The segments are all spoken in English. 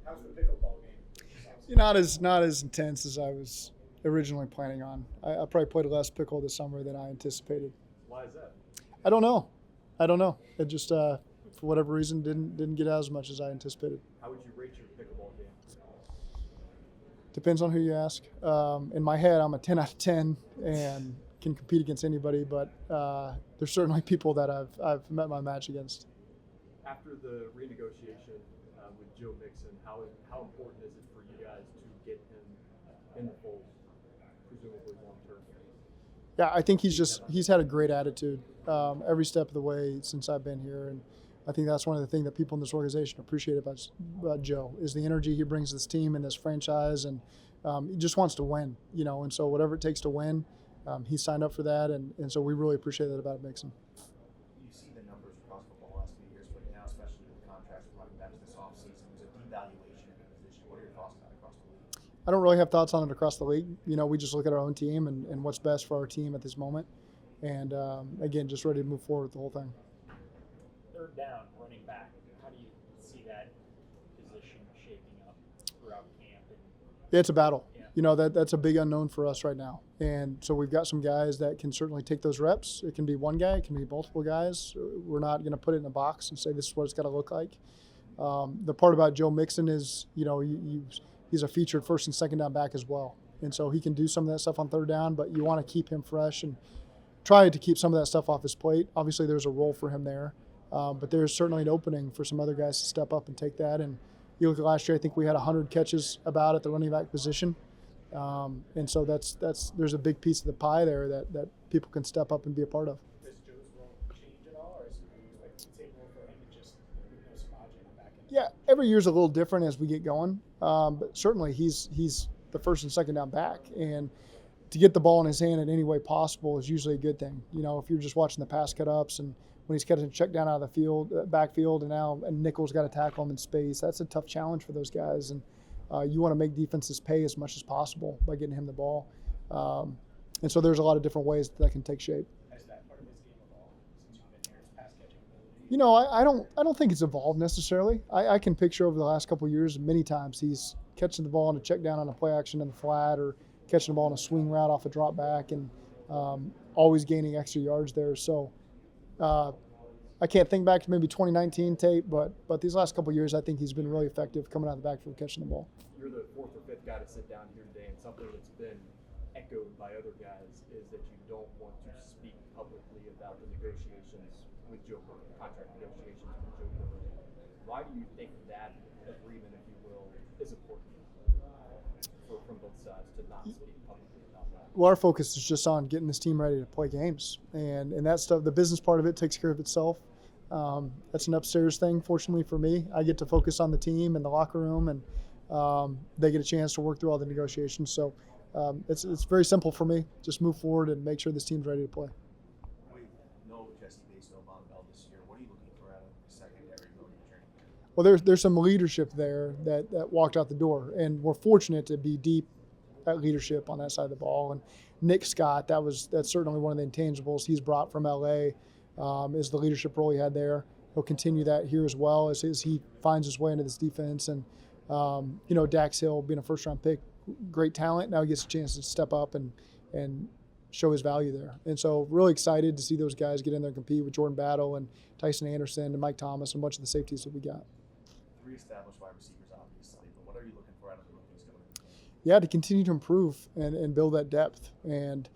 How's the pickleball game? Not as intense as I was originally planning on. I probably played less pickle this summer than I anticipated. Why is that? I don't know. It just for whatever reason didn't get out as much as I anticipated. How would you rate your pickleball game? Depends on who you ask. In my head, I'm a 10 out of 10 and can compete against anybody. But there's certainly people that I've met my match against. After the renegotiation with Joe Mixon, how important is it for you guys to get him in the fold, presumably long term? Yeah, I think he's had a great attitude every step of the way since I've been here, and I think that's one of the things that people in this organization appreciate about Joe is the energy he brings to this team and this franchise, and he just wants to win, and so whatever it takes to win, he signed up for that, and so we really appreciate that about Mixon. You see the numbers across football the last few years, but now, especially with contracts running back this offseason, there's a devaluation in the position. What are your thoughts on that across the league? I don't really have thoughts on it across the league. We just look at our own team and what's best for our team at this moment. And, again, just ready to move forward with the whole thing. Third down, running back. How do you see that position shaping up throughout camp? Yeah, it's a battle. Yeah. That's a big unknown for us right now. And so we've got some guys that can certainly take those reps. It can be one guy. It can be multiple guys. We're not going to put it in a box and say this is what it's got to look like. The part about Joe Mixon is, he's a featured first and second down back as well. And so he can do some of that stuff on third down, but you want to keep him fresh and try to keep some of that stuff off his plate. Obviously, there's a role for him there, but there's certainly an opening for some other guys to step up and take that. And you look at last year, I think we had 100 catches about at the running back position. And so there's a big piece of the pie there that people can step up and be a part of. Does Joe's role change at all, or is it like the same role for him and just Samaj in the back end? Yeah, every year's a little different as we get going, but certainly he's the first and second down back, and to get the ball in his hand in any way possible is usually a good thing. If you're just watching the pass cut ups and when he's catching a check down out of the field, backfield, and nickel's got to tackle him in space, that's a tough challenge for those guys, and you want to make defenses pay as much as possible by getting him the ball, and so there's a lot of different ways that can take shape. Has that part of his game evolved since you've been here, his pass catching ability? I don't think it's evolved necessarily. I can picture over the last couple of years many times he's catching the ball on a check down on a play action in the flat, or catching the ball on a swing route off a drop back, and always gaining extra yards there. So I can't think back to maybe 2019 tape, but these last couple of years I think he's been really effective coming out of the backfield catching the ball. You're the fourth or fifth guy to sit down here today, and something that's been echoed by other guys is that you don't want to speak publicly about the negotiations with Joe Burrow, contract negotiations with Joe Burrow. Why do you think that agreement, if you will, is important from both sides to not speak publicly about that? Well, our focus is just on getting this team ready to play games, and that stuff, the business part of it takes care of itself. That's an upstairs thing, fortunately for me. I get to focus on the team and the locker room, and they get a chance to work through all the negotiations. So it's very simple for me. Just move forward and make sure this team's ready to play. With no Jesse Bates, no Von Bell this year, what are you looking for out of the secondary going into training camp? Well, there's some leadership there that walked out the door, and we're fortunate to be deep at leadership on that side of the ball. And Nick Scott, that's certainly one of the intangibles he's brought from LA, is the leadership role he had there. He'll continue that here as well as he finds his way into this defense. And Dax Hill being a first-round pick, great talent. Now he gets a chance to step up and show his value there. And so really excited to see those guys get in there and compete with Jordan Battle and Tyson Anderson and Mike Thomas and a bunch of the safeties that we got. Three established wide receivers, obviously, but what are you looking for out of the rookies going into? Yeah, to continue to improve and build that depth. And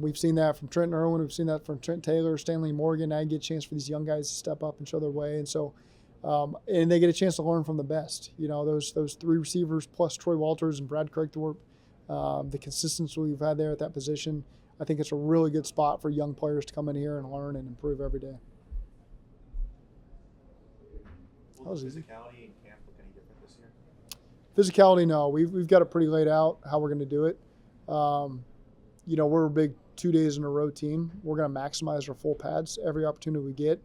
we've seen that from Trenton Irwin. We've seen that from Trent Taylor, Stanley Morgan. Now you get a chance for these young guys to step up and show their way. And so, and they get a chance to learn from the best. Those three receivers plus Troy Walters and Brad Craigthorpe, the consistency we've had there at that position, I think it's a really good spot for young players to come in here and learn and improve every day. Will the physicality in camp look any different this year? Physicality, no. We've got it pretty laid out how we're going to do it. We're a big 2 days in a row team. We're going to maximize our full pads every opportunity we get.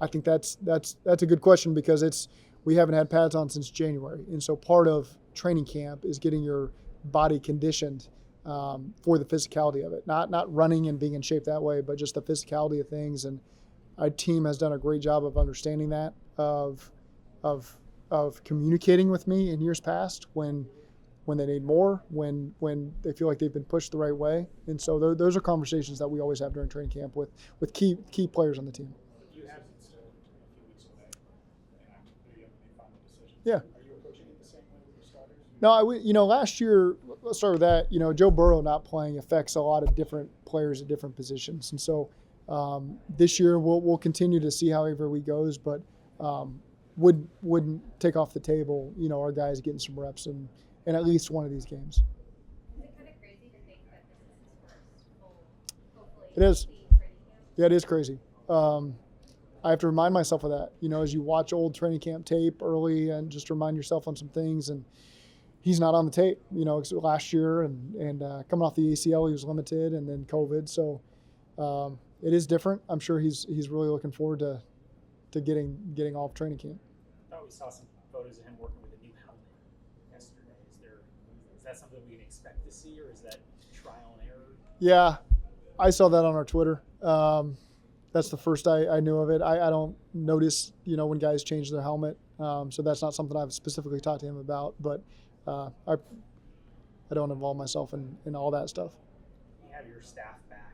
I think that's a good question because we haven't had pads on since January, and so part of training camp is getting your body conditioned for the physicality of it. Not running and being in shape that way, but just the physicality of things. And our team has done a great job of understanding that, of of communicating with me in years past when they need more, when they feel like they've been pushed the right way. And so those are conversations that we always have during training camp with key players on the team. You have it still a few weeks away, and I know you haven't made final decisions. Yeah. Are you approaching it the same way with your starters? No, last year, let's start with that. Joe Burrow not playing affects a lot of different players at different positions. And so this year we'll continue to see how every week goes, but wouldn't take off the table, our guys getting some reps in at least one of these games. Is it kind of crazy to think that this is his first full, hopefully, It is. healthy training camp? Yeah, it is crazy. I have to remind myself of that, as you watch old training camp tape early and just remind yourself on some things. And he's not on the tape, last year and coming off the ACL, he was limited, and then COVID. So it is different. I'm sure he's really looking forward to getting off training camp. I thought we saw some photos of him working with a new helmet yesterday. Is that something we can expect to see, or is that trial and error? Yeah, I saw that on our Twitter. That's the first I knew of it. I don't notice, when guys change their helmet. So that's not something I've specifically talked to him about. But I don't involve myself in all that stuff. You have your staff back.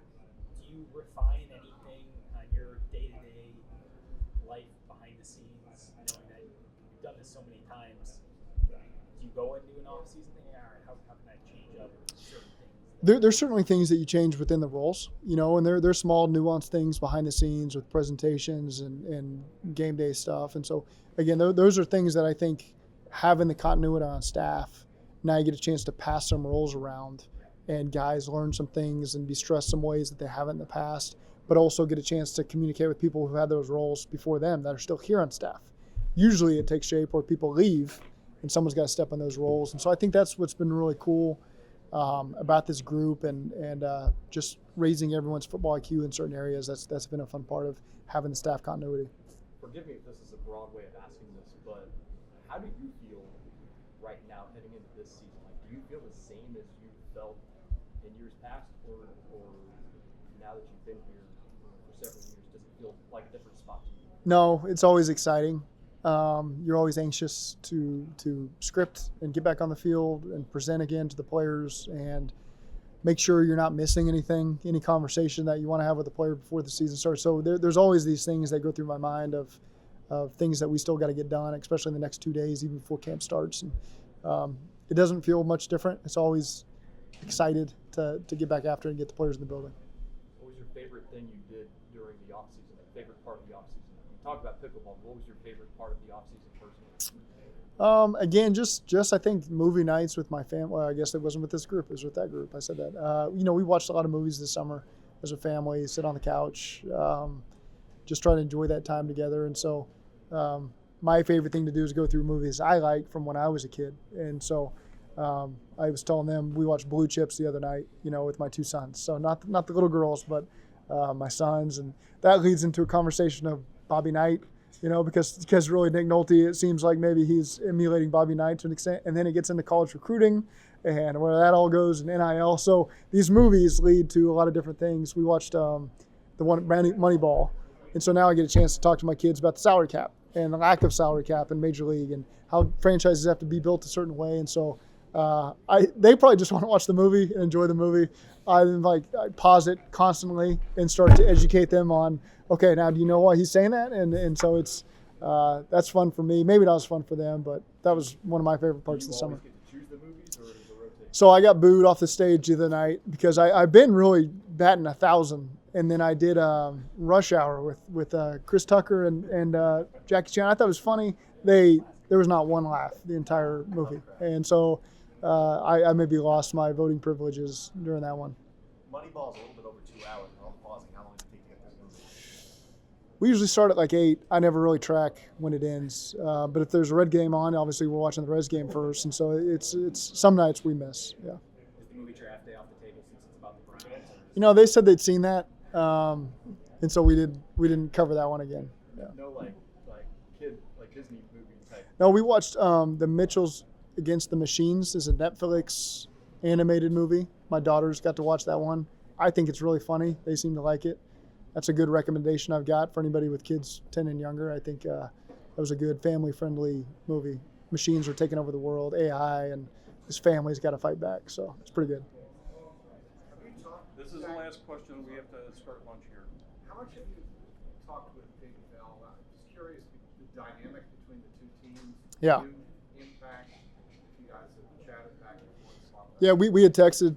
Do you refine anything on your day-to-day life behind the scenes, knowing that you've done this so many times? Do you go into an off-season thing? All right, how can I change up certain things? There's certainly things that you change within the roles, and there's small nuanced things behind the scenes with presentations and game day stuff. And so, again, those are things that I think having the continuity on staff, now you get a chance to pass some roles around and guys learn some things and be stressed some ways that they haven't in the past, but also get a chance to communicate with people who had those roles before them that are still here on staff. Usually it takes shape where people leave and someone's got to step in those roles. And so I think that's what's been really cool about this group and just raising everyone's football IQ in certain areas. That's been a fun part of having the staff continuity. Forgive me if this is a broad way of asking this, but how do you feel right now heading into this season? Like, do you feel the same as you felt in years past, or now that you've been here for several years, does it feel like a different spot to you? No, it's always exciting. You're always anxious to script and get back on the field and present again to the players and make sure you're not missing anything, any conversation that you want to have with the player before the season starts. So there's always these things that go through my mind of things that we still got to get done, especially in the next 2 days, even before camp starts. And it doesn't feel much different. It's always excited to get back after it and get the players in the building. What was your favorite thing you did during the offseason, like favorite part of the offseason? You talked about pickleball, but what was your favorite part of the offseason personally? Again, just I think movie nights with my family. Well, I guess it wasn't with this group; it was with that group. I said that. We watched a lot of movies this summer as a family, sit on the couch, just try to enjoy that time together. And so, my favorite thing to do is go through movies I liked from when I was a kid. And so, I was telling them we watched Blue Chips the other night, with my two sons. So not the little girls, but my sons, and that leads into a conversation of Bobby Knight. Because really Nick Nolte, it seems like maybe he's emulating Bobby Knight to an extent, and then it gets into college recruiting and where that all goes in NIL. So these movies lead to a lot of different things. We watched the one Moneyball, and so now I get a chance to talk to my kids about the salary cap and the lack of salary cap in Major League and how franchises have to be built a certain way. And so they probably just want to watch the movie and enjoy the movie. I pause it constantly and start to educate them on, okay, now do you know why he's saying that? And so it's that's fun for me. Maybe not as fun for them, but that was one of my favorite parts of the summer. Do you always get to choose the movies, or does it rotate? So I got booed off the stage the other night because I've been really batting 1,000, and then I did Rush Hour with Chris Tucker and Jackie Chan. I thought it was funny. There was not one laugh the entire movie, and so I maybe lost my voting privileges during that one. Moneyball's a little bit over 2 hours. I'm pausing. How long does it take to get through the movie? We usually start at like 8. I never really track when it ends. But if there's a Red game on, obviously we're watching the Reds game first. And so it's some nights we miss. Yeah. Is the movie draft day off the table since it's about the Browns? They said they'd seen that. And so we didn't cover that one again. Yeah. No, like Disney movie type. No, we watched The Mitchells Against the Machines. Is a Netflix animated movie. My daughters got to watch that one. I think it's really funny. They seem to like it. That's a good recommendation I've got for anybody with kids 10 and younger. I think was a good family-friendly movie. Machines are taking over the world, AI, and his family's got to fight back. So it's pretty good. This is the last question. We have to start lunch here. How much have you talked with Big Bell? I'm just curious the dynamic between the two teams. Yeah. Impact. If you guys have chatted back and forth. Yeah, we had texted,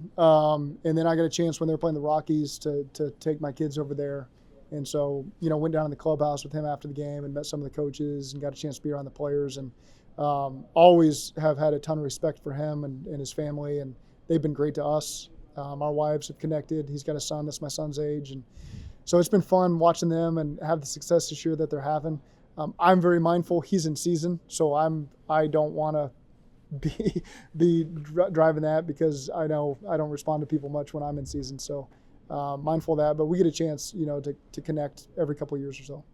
and then I got a chance when they were playing the Rockies to take my kids over there. And so, went down in the clubhouse with him after the game and met some of the coaches and got a chance to be around the players. And always have had a ton of respect for him and his family, and they've been great to us. Our wives have connected. He's got a son that's my son's age. And so it's been fun watching them and have the success this year that they're having. I'm very mindful he's in season, so I don't want to be driving that because I know I don't respond to people much when I'm in season. So mindful of that, but we get a chance, to connect every couple of years or so.